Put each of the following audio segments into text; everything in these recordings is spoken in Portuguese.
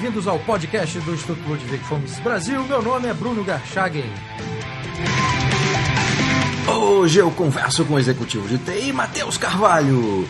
bem-vindos ao podcast do Instituto Ludwig von Mises Brasil. Meu nome é Bruno Garchagen. Hoje eu converso com o executivo de TI, Matheus Carvalho.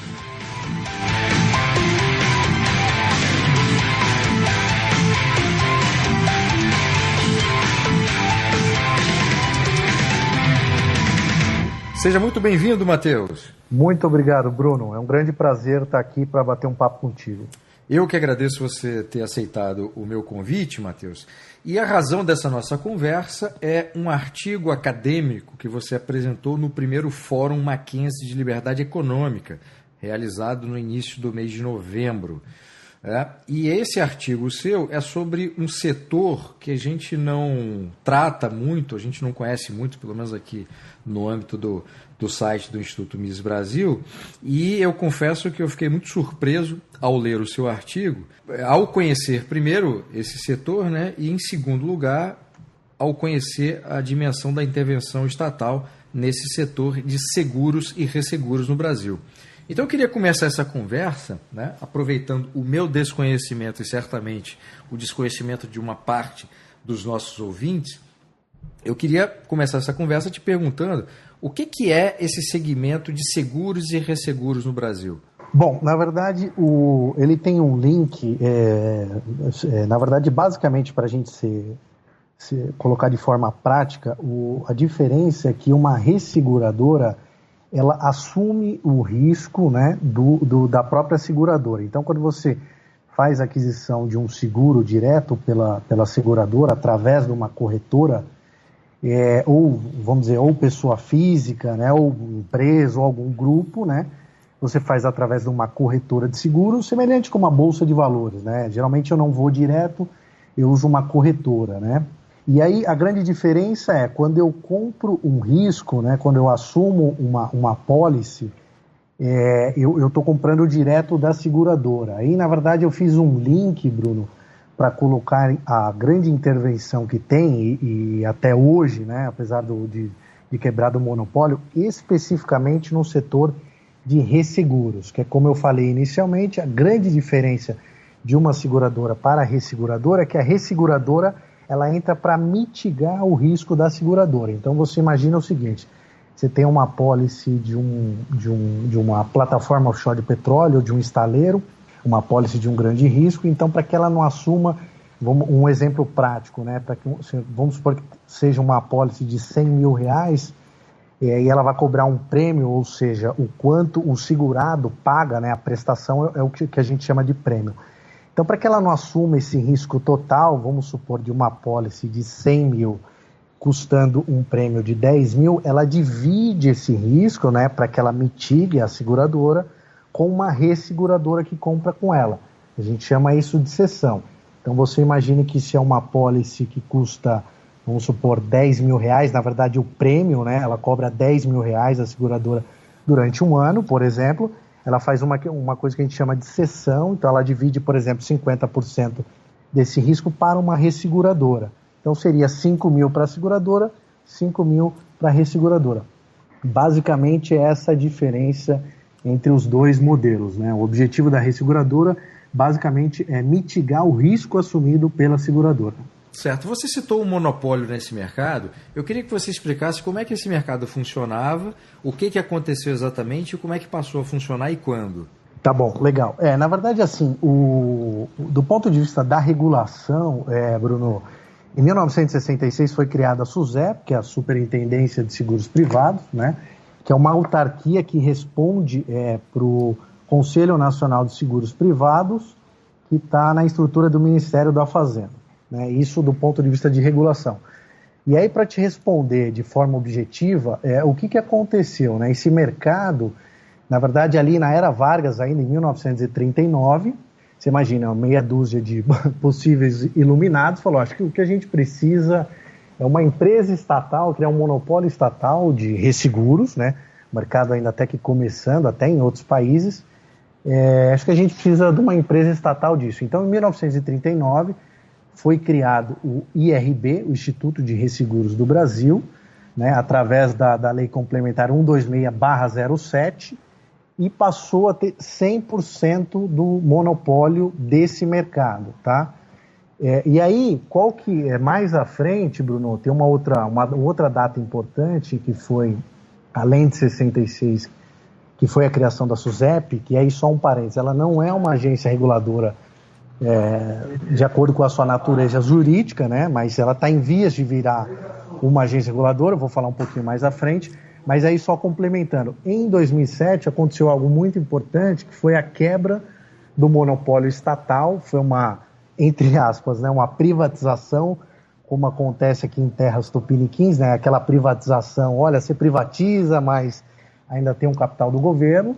Seja muito bem-vindo, Matheus. Muito obrigado, Bruno. É um grande prazer estar aqui para bater um papo contigo. Eu que agradeço você ter aceitado o meu convite, Matheus. E a razão dessa nossa conversa é um artigo acadêmico que você apresentou no primeiro Fórum Mackenzie de Liberdade Econômica, realizado no início do mês de novembro. E esse artigo seu é sobre um setor que a gente não trata muito, a gente não conhece muito, pelo menos aqui no âmbito do site do Instituto Mises Brasil, e eu confesso que eu fiquei muito surpreso ao ler o seu artigo, ao conhecer primeiro esse setor, né, e em segundo lugar, ao conhecer a dimensão da intervenção estatal nesse setor de seguros e resseguros no Brasil. Então eu queria começar essa conversa, né, aproveitando o meu desconhecimento e certamente o desconhecimento de uma parte dos nossos ouvintes. Eu queria começar essa conversa te perguntando o que é esse segmento de seguros e resseguros no Brasil? Bom, na verdade, ele tem um link, na verdade, basicamente, para a gente se colocar de forma prática, a diferença é que uma resseguradora, ela assume o risco, né, da própria seguradora. Então, quando você faz a aquisição de um seguro direto pela seguradora, através de uma corretora, ou, vamos dizer, ou pessoa física, né, ou empresa, ou algum grupo, né, você faz através de uma corretora de seguros, semelhante com uma bolsa de valores, né. Geralmente eu não vou direto, eu uso uma corretora, né. E aí a grande diferença é quando eu compro um risco, né, quando eu assumo uma apólice, eu estou comprando direto da seguradora. Aí, na verdade, eu fiz um link, Bruno, para colocar a grande intervenção que tem, e até hoje, né, apesar de quebrar do monopólio, especificamente no setor de resseguros, que é como eu falei inicialmente, a grande diferença de uma seguradora para a resseguradora é que a resseguradora ela entra para mitigar o risco da seguradora. Então você imagina o seguinte, você tem uma apólice de uma plataforma offshore de petróleo, de um estaleiro, uma apólice de um grande risco, então para que ela não assuma, um exemplo prático, né, vamos supor que seja uma apólice de R$100 mil, e ela vai cobrar um prêmio, ou seja, o quanto o segurado paga, né, a prestação é o que a gente chama de prêmio. Então, para que ela não assuma esse risco total, vamos supor, de uma apólice de 100 mil, custando um prêmio de 10 mil, ela divide esse risco, né, para que ela mitigue a seguradora, com uma resseguradora que compra com ela. A gente chama isso de cessão. Então, você imagine que se é uma apólice que custa, vamos supor, 10 mil reais, na verdade o prêmio, né, ela cobra 10 mil reais a seguradora durante um ano, por exemplo, ela faz uma coisa que a gente chama de cessão, então ela divide, por exemplo, 50% desse risco para uma resseguradora. Então seria 5 mil para a seguradora, 5 mil para a resseguradora. Basicamente é essa a diferença entre os dois modelos, né? O objetivo da resseguradora basicamente é mitigar o risco assumido pela seguradora. Certo. Você citou um monopólio nesse mercado. Eu queria que você explicasse como é que esse mercado funcionava, o que aconteceu exatamente e como é que passou a funcionar e quando. Tá bom, legal. Na verdade, assim, do ponto de vista da regulação, Bruno, em 1966 foi criada a SUSEP, que é a Superintendência de Seguros Privados, né, que é uma autarquia que responde para o Conselho Nacional de Seguros Privados, que está na estrutura do Ministério da Fazenda. Né, isso do ponto de vista de regulação. E aí, para te responder de forma objetiva, o que aconteceu? Né? Esse mercado, na verdade, ali na era Vargas, ainda em 1939, você imagina, meia dúzia de possíveis iluminados, falou, acho que o que a gente precisa é uma empresa estatal, criar um monopólio estatal de resseguros, né? O mercado ainda até que começando, até em outros países, acho que a gente precisa de uma empresa estatal disso. Então, em 1939, foi criado o IRB, o Instituto de Resseguros do Brasil, né, através da Lei Complementar 126/07, e passou a ter 100% do monopólio desse mercado, tá? E aí, qual que é mais à frente, Bruno, tem uma outra data importante que foi, além de 66, que foi a criação da SUSEP, que aí só um parênteses, ela não é uma agência reguladora de acordo com a sua natureza jurídica, né? Mas ela está em vias de virar uma agência reguladora, eu vou falar um pouquinho mais à frente, mas aí só complementando. Em 2007 aconteceu algo muito importante, que foi a quebra do monopólio estatal, foi uma, entre aspas, né, uma privatização, como acontece aqui em terras tupiniquins, né? Aquela privatização, olha, você privatiza, mas ainda tem um capital do governo.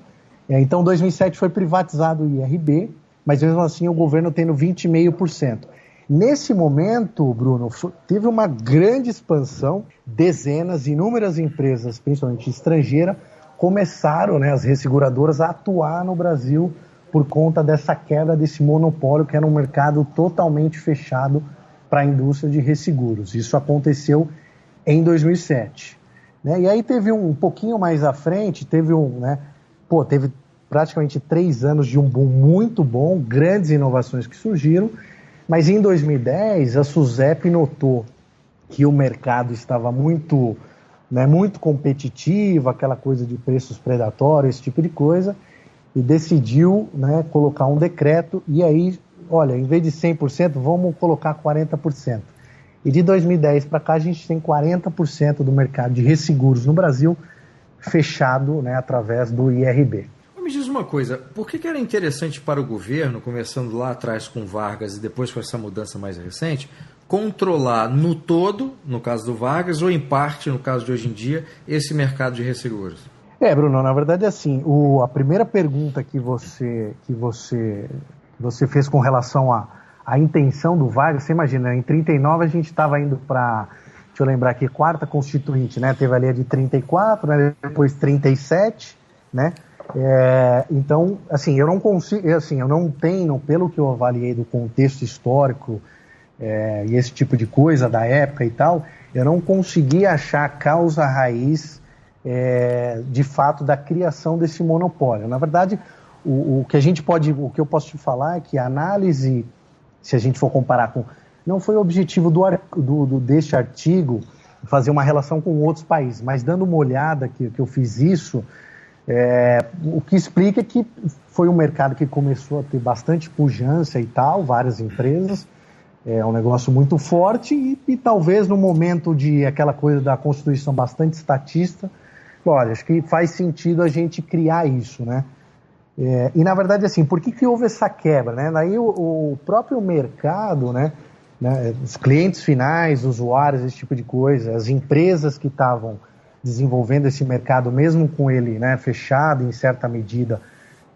Então, em 2007 foi privatizado o IRB, mas mesmo assim o governo tendo 20,5%. Nesse momento, Bruno, teve uma grande expansão, inúmeras empresas, principalmente estrangeiras, começaram, né, as resseguradoras a atuar no Brasil por conta dessa quebra desse monopólio, que era um mercado totalmente fechado para a indústria de resseguros. Isso aconteceu em 2007. Né? E aí teve um pouquinho mais à frente, teve praticamente 3 anos de um boom muito bom, grandes inovações que surgiram, mas em 2010 a SUSEP notou que o mercado estava muito competitivo, aquela coisa de preços predatórios, esse tipo de coisa, e decidiu, né, colocar um decreto, e aí, olha, em vez de 100%, vamos colocar 40%. E de 2010 para cá a gente tem 40% do mercado de resseguros no Brasil fechado, né, através do IRB. Me diz uma coisa, por que era interessante para o governo, começando lá atrás com Vargas e depois com essa mudança mais recente, controlar no todo, no caso do Vargas, ou em parte, no caso de hoje em dia, esse mercado de resseguros? Bruno, na verdade é assim, a primeira pergunta que você fez com relação à intenção do Vargas, você imagina, em 39 a gente estava indo para, deixa eu lembrar aqui, quarta constituinte, né? Teve ali a de 34, né? Depois 37, né? Então, assim, eu não tenho, pelo que eu avaliei do contexto histórico e esse tipo de coisa da época e tal, eu não consegui achar a causa raiz de fato da criação desse monopólio. Na verdade, o que eu posso te falar é que a análise, se a gente for comparar com, não foi o objetivo deste artigo fazer uma relação com outros países, mas dando uma olhada que eu fiz isso, o que explica que foi um mercado que começou a ter bastante pujança e tal, várias empresas, um negócio muito forte e talvez no momento de aquela coisa da Constituição bastante estatista, olha, acho que faz sentido a gente criar isso, né? E na verdade, assim, por que houve essa quebra, né? Daí o próprio mercado, né, os clientes finais, usuários, esse tipo de coisa, as empresas que estavam desenvolvendo esse mercado, mesmo com ele, né, fechado em certa medida,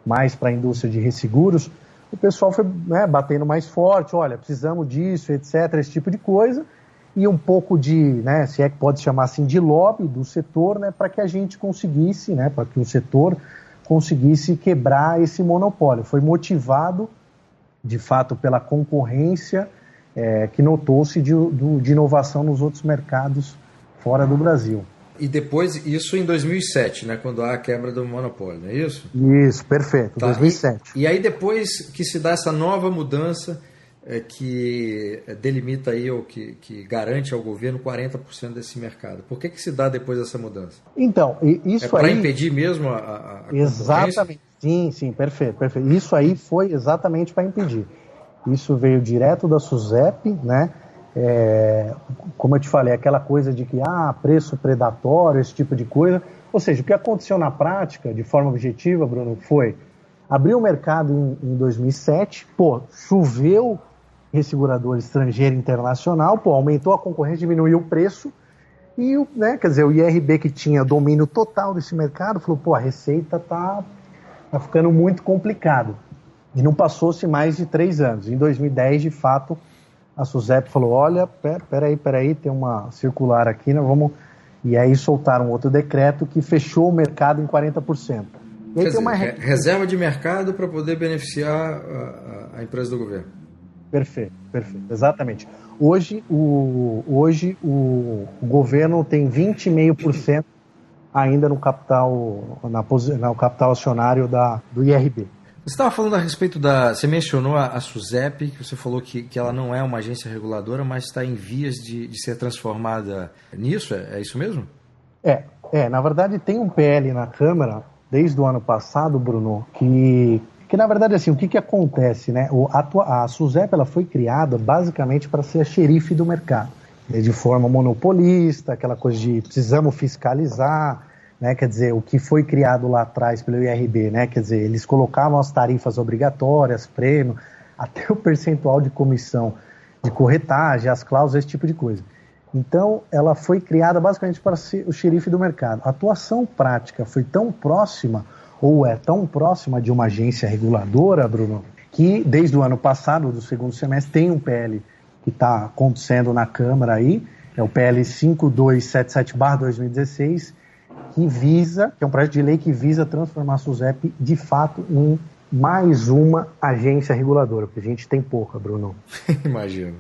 mais para a indústria de resseguros, o pessoal foi, né, batendo mais forte, olha, precisamos disso, etc., esse tipo de coisa, e um pouco de, né, se é que pode chamar assim, de lobby do setor, né, para que a gente conseguisse, né, para que o setor conseguisse quebrar esse monopólio. Foi motivado, de fato, pela concorrência que notou-se de inovação nos outros mercados fora do Brasil. E depois, isso em 2007, né, quando há a quebra do monopólio, não é isso? Isso, perfeito, tá. 2007. E aí depois que se dá essa nova mudança que delimita aí, ou que garante ao governo 40% desse mercado. Por que se dá depois dessa mudança? Então, isso para impedir mesmo a exatamente, sim, perfeito. Isso aí foi exatamente para impedir. Isso veio direto da SUSEP, né? Como eu te falei, aquela coisa de que preço predatório, esse tipo de coisa. Ou seja, o que aconteceu na prática, de forma objetiva, Bruno, foi abrir o mercado em 2007, choveu ressegurador estrangeiro e internacional, aumentou a concorrência, diminuiu o preço, e o IRB, que tinha domínio total desse mercado, falou, a receita tá ficando muito complicado. E não passou-se mais de 3 anos. Em 2010, de fato, a SUSEP falou, olha, peraí, tem uma circular aqui, e aí soltaram outro decreto que fechou o mercado em 40%. E aí tem uma reserva de mercado para poder beneficiar a empresa do governo. Perfeito, exatamente. Hoje o governo tem 20,5% ainda no capital acionário do IRB. Você estava falando a respeito você mencionou a SUSEP, que você falou que ela não é uma agência reguladora, mas está em vias de ser transformada nisso, é isso mesmo? Na verdade tem um PL na Câmara, desde o ano passado, Bruno, que na verdade assim, o que acontece, né? A SUSEP ela foi criada basicamente para ser a xerife do mercado, de forma monopolista, aquela coisa de precisamos fiscalizar, né, quer dizer, o que foi criado lá atrás pelo IRB, né, quer dizer, eles colocavam as tarifas obrigatórias, prêmio, até o percentual de comissão de corretagem, as cláusulas, esse tipo de coisa. Então, ela foi criada basicamente para ser o xerife do mercado. A atuação prática foi tão próxima, ou é tão próxima de uma agência reguladora, Bruno, que desde o ano passado, do segundo semestre, tem um PL que está acontecendo na Câmara aí, é o PL 5277/2016, que é um projeto de lei que visa transformar a SUSEP de fato em mais uma agência reguladora, porque a gente tem pouca, Bruno. Imagino.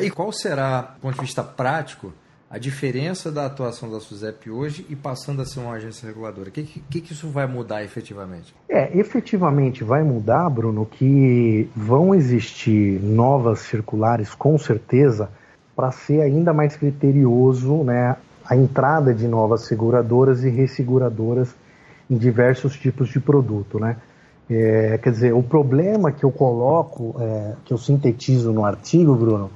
E qual será, do ponto de vista prático, a diferença da atuação da SUSEP hoje e passando a ser uma agência reguladora? O que isso vai mudar efetivamente? Efetivamente vai mudar, Bruno, que vão existir novas circulares, com certeza, para ser ainda mais criterioso, né, a entrada de novas seguradoras e resseguradoras em diversos tipos de produto, né? Quer dizer, o problema que eu coloco, que eu sintetizo no artigo, Bruno,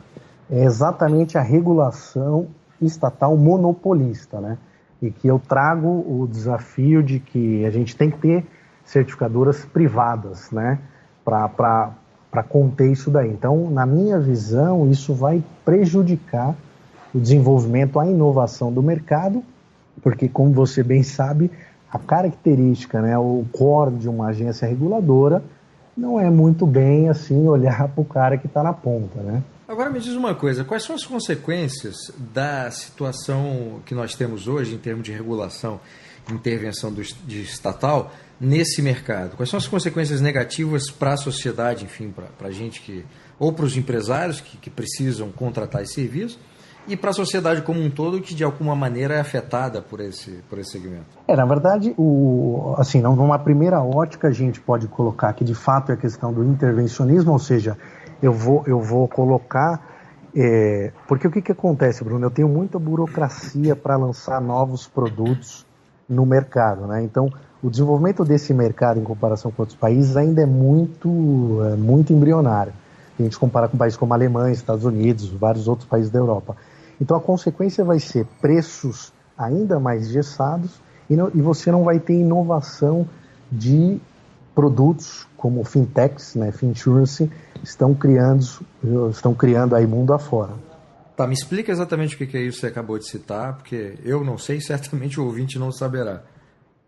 é exatamente a regulação estatal monopolista, né? E que eu trago o desafio de que a gente tem que ter certificadoras privadas, né? Para conter isso daí. Então, na minha visão, isso vai prejudicar o desenvolvimento, a inovação do mercado, porque, como você bem sabe, a característica, né, o core de uma agência reguladora não é muito bem assim olhar para o cara que está na ponta, né? Agora me diz uma coisa, quais são as consequências da situação que nós temos hoje em termos de regulação e intervenção de estatal nesse mercado? Quais são as consequências negativas para a sociedade, enfim, para a gente ou para os empresários que precisam contratar esse serviço, e para a sociedade como um todo, que de alguma maneira é afetada por esse segmento? Na verdade, assim, numa primeira ótica, a gente pode colocar que de fato é a questão do intervencionismo, ou seja, eu vou colocar... porque o que acontece, Bruno? Eu tenho muita burocracia para lançar novos produtos no mercado, né? Então, o desenvolvimento desse mercado em comparação com outros países ainda é muito embrionário. A gente compara com países como a Alemanha, Estados Unidos, vários outros países da Europa. Então a consequência vai ser preços ainda mais engessados e você não vai ter inovação de produtos como fintechs, né, Finsurance, estão criando aí mundo afora. Tá, me explica exatamente o que é isso que você acabou de citar, porque eu não sei, certamente o ouvinte não saberá.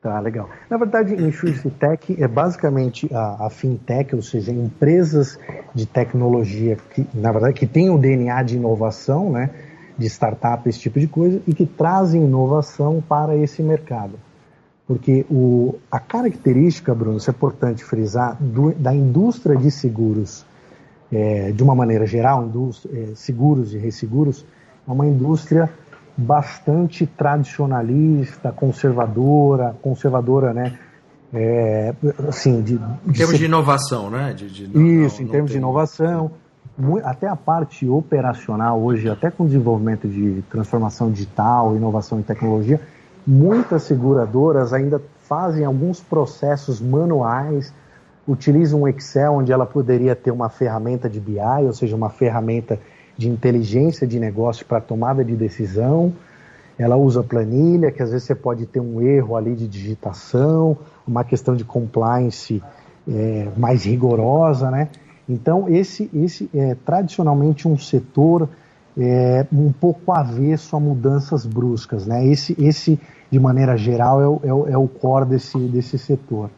Tá, legal. Na verdade, Insurance Tech é basicamente a fintech, ou seja, empresas de tecnologia que, na verdade, que têm o DNA de inovação, né, de startup, esse tipo de coisa, e que trazem inovação para esse mercado. Porque a característica, Bruno, isso é importante frisar, da indústria de seguros, de uma maneira geral, seguros e resseguros, é uma indústria bastante tradicionalista, conservadora, né? Assim, em termos de inovação, né? Em termos de inovação. Até a parte operacional hoje, até com o desenvolvimento de transformação digital, inovação em tecnologia, muitas seguradoras ainda fazem alguns processos manuais, utilizam um Excel onde ela poderia ter uma ferramenta de BI, ou seja, uma ferramenta de inteligência de negócio para tomada de decisão. Ela usa planilha, que às vezes você pode ter um erro ali de digitação, uma questão de compliance mais rigorosa, né? Então, esse é tradicionalmente um setor um pouco avesso a mudanças bruscas, né? Esse de maneira geral, é o core desse setor.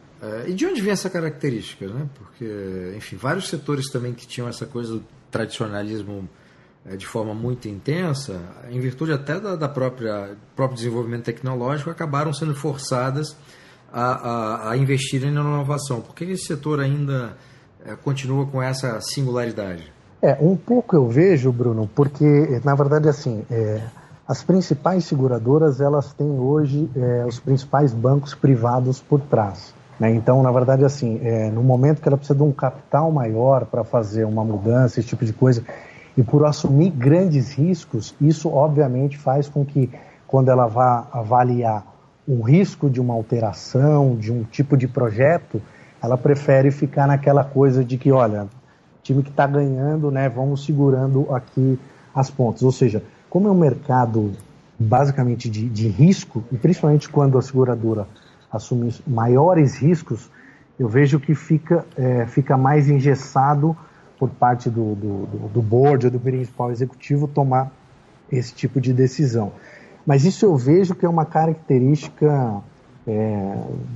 E de onde vem essa característica, né? Porque, enfim, vários setores também que tinham essa coisa do tradicionalismo de forma muito intensa, em virtude até da próprio desenvolvimento tecnológico, acabaram sendo forçadas a investirem na inovação. Por que esse setor ainda continua com essa singularidade? Um pouco eu vejo, Bruno, porque, na verdade, assim, as principais seguradoras, elas têm hoje os principais bancos privados por trás. né? Então, na verdade, assim, no momento que ela precisa de um capital maior para fazer uma mudança, esse tipo de coisa, e por assumir grandes riscos, isso obviamente faz com que, quando ela vá avaliar o risco de uma alteração, de um tipo de projeto, ela prefere ficar naquela coisa de que, olha, time que está ganhando, né, vamos segurando aqui as pontas. Ou seja, como é um mercado basicamente de risco, e principalmente quando a seguradora assume maiores riscos, eu vejo que fica mais engessado por parte do board ou do principal executivo tomar esse tipo de decisão. Mas isso eu vejo que é uma característica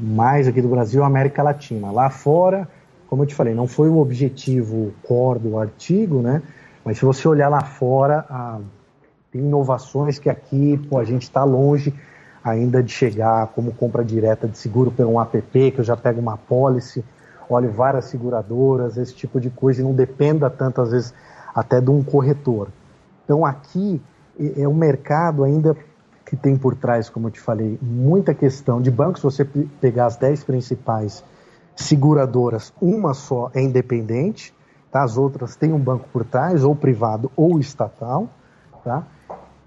mais aqui do Brasil, América Latina. Lá fora, como eu te falei, não foi o objetivo core do artigo, né? Mas se você olhar lá fora, tem inovações que aqui a gente está longe ainda de chegar, como compra direta de seguro por um app, que eu já pego uma policy, olho várias seguradoras, esse tipo de coisa, e não dependa tanto, às vezes, até de um corretor. Então aqui é um mercado ainda que tem por trás, como eu te falei, muita questão de bancos. Se você pegar as 10 principais seguradoras, uma só é independente, tá? As outras têm um banco por trás, ou privado ou estatal, tá?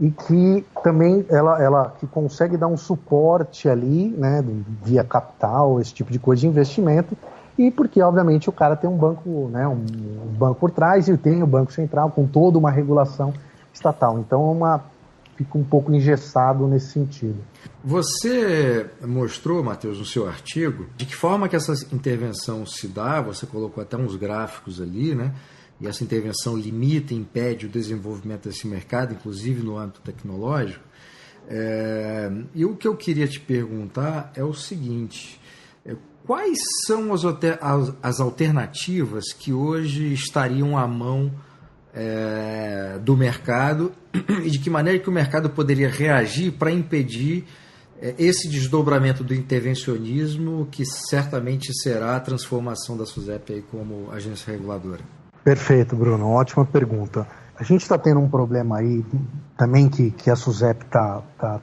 E que também ela que consegue dar um suporte ali, né, via capital, esse tipo de coisa de investimento, e porque obviamente o cara tem um banco, né, um banco por trás, e tem o Banco Central com toda uma regulação estatal. Então fica um pouco engessado nesse sentido. Você mostrou, Matheus, no seu artigo, de que forma que essa intervenção se dá. Você colocou até uns gráficos ali, né? E essa intervenção limita e impede o desenvolvimento desse mercado, inclusive no âmbito tecnológico. E o que eu queria te perguntar é o seguinte: quais são as alternativas que hoje estariam à mão do mercado, e de que maneira que o mercado poderia reagir para impedir esse desdobramento do intervencionismo, que certamente será a transformação da SUSEP aí como agência reguladora? Perfeito, Bruno. Ótima pergunta. A gente está tendo um problema aí também que a SUSEP tá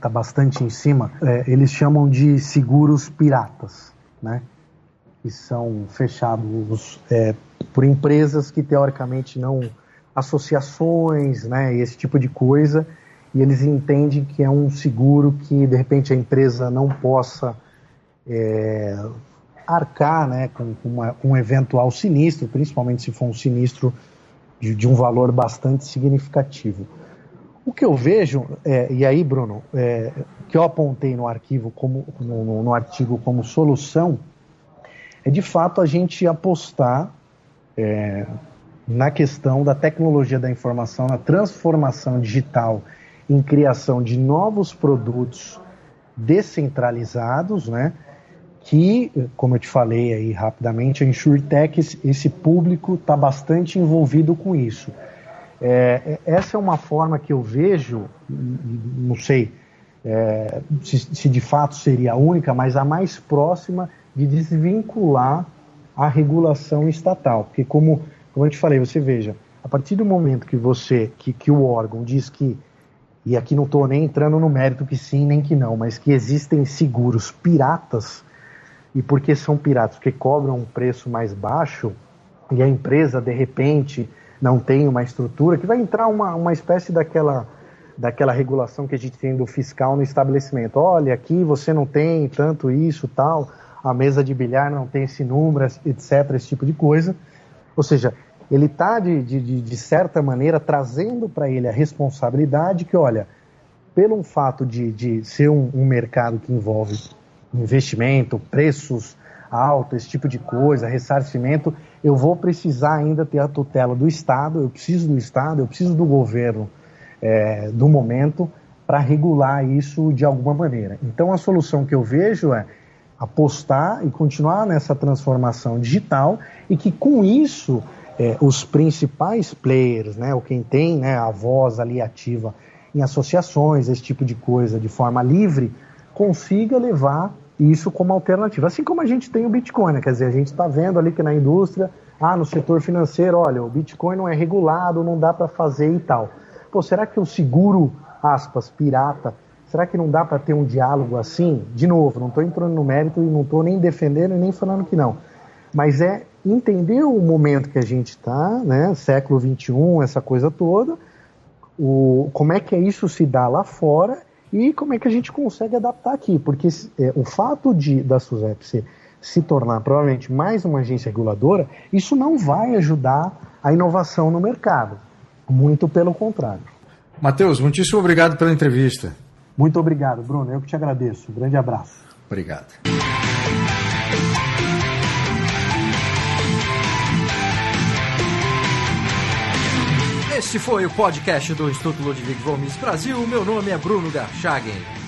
bastante em cima. Eles chamam de seguros piratas, né? Que são fechados por empresas que teoricamente não... associações, né, esse tipo de coisa, e eles entendem que é um seguro que de repente a empresa não possa arcar, né, com um eventual sinistro, principalmente se for um sinistro de um valor bastante significativo. O que eu vejo, e aí, Bruno, que eu apontei no arquivo no artigo como solução, é de fato a gente apostar na questão da tecnologia da informação, na transformação digital, em criação de novos produtos descentralizados, né? Que, como eu te falei aí rapidamente, a InsurTech, esse público está bastante envolvido com isso. Essa é uma forma que eu vejo, não sei se de fato seria a única, mas a mais próxima de desvincular a regulação estatal, porque como eu te falei, você veja, a partir do momento que o órgão diz que, e aqui não estou nem entrando no mérito que sim nem que não, mas que existem seguros piratas, e por que são piratas? Porque cobram um preço mais baixo, e a empresa, de repente, não tem uma estrutura, que vai entrar uma espécie daquela regulação que a gente tem do fiscal no estabelecimento. Olha, aqui você não tem tanto isso, tal, a mesa de bilhar não tem esse número, etc., esse tipo de coisa. Ou seja, ele está, de certa maneira, trazendo para ele a responsabilidade que, olha, pelo fato de ser um mercado que envolve investimento, preços altos, esse tipo de coisa, ressarcimento, eu vou precisar ainda ter a tutela do Estado, eu preciso do Estado, eu preciso do governo do momento para regular isso de alguma maneira. Então, a solução que eu vejo é apostar e continuar nessa transformação digital, e que com isso os principais players, né, ou quem tem, né, a voz ali ativa em associações, esse tipo de coisa, de forma livre, consiga levar isso como alternativa. Assim como a gente tem o Bitcoin, né? Quer dizer, a gente está vendo ali que na indústria, no setor financeiro, olha, o Bitcoin não é regulado, não dá para fazer e tal. Pô, será que o seguro, aspas, pirata, Será que não dá para ter um diálogo assim? De novo, não estou entrando no mérito e não estou nem defendendo e nem falando que não. Mas é entender o momento que a gente está, né? Século XXI, essa coisa toda, como é que isso se dá lá fora e como é que a gente consegue adaptar aqui. Porque o fato da SUSEP se tornar provavelmente mais uma agência reguladora, isso não vai ajudar a inovação no mercado. Muito pelo contrário. Matheus, muitíssimo obrigado pela entrevista. Muito obrigado, Bruno. Eu que te agradeço. Um grande abraço. Obrigado. Este foi o podcast do Instituto Ludwig von Mises Brasil. Meu nome é Bruno Garchagen.